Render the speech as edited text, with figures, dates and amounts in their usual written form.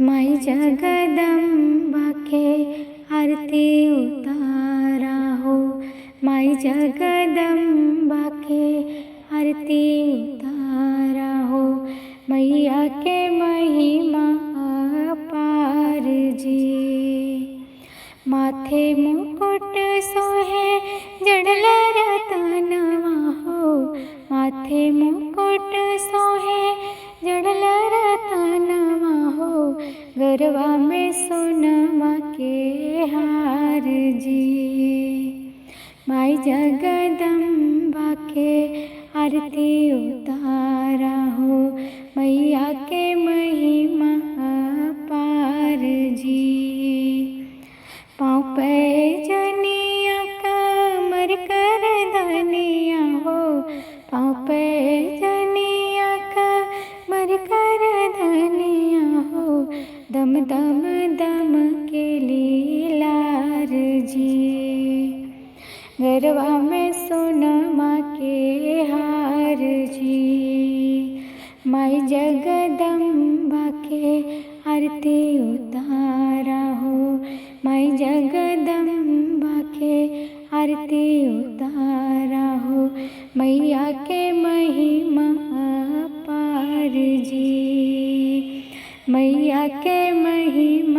माई जगदम्बा के आरती उतारा हो। माई जगदम्बा के आरती उतारा हो। मैया के महिमा अपार जी। माथे मुकुट सोहे जड़ल रतनवा हो। माथे मुकुट सोहे जड़ल रतनवा हो। गरवा में सोनमा के हार जी। माई जगदम्बा के आरती उतारा हो। मैया के महिमा अपार जी। पाँव पे जनिया कमर कर धनिया हो। पाँव पे जनिया कमर कर धनिया हो। दम दम दम के लीलार जी। गरबा में सोनमा के हार जी। माई जगदम्बा के आरती उतारा हो। माई जगदम्बा के आरती उतारा हो। मैया के महिमा अपार जी। मैया के महिमा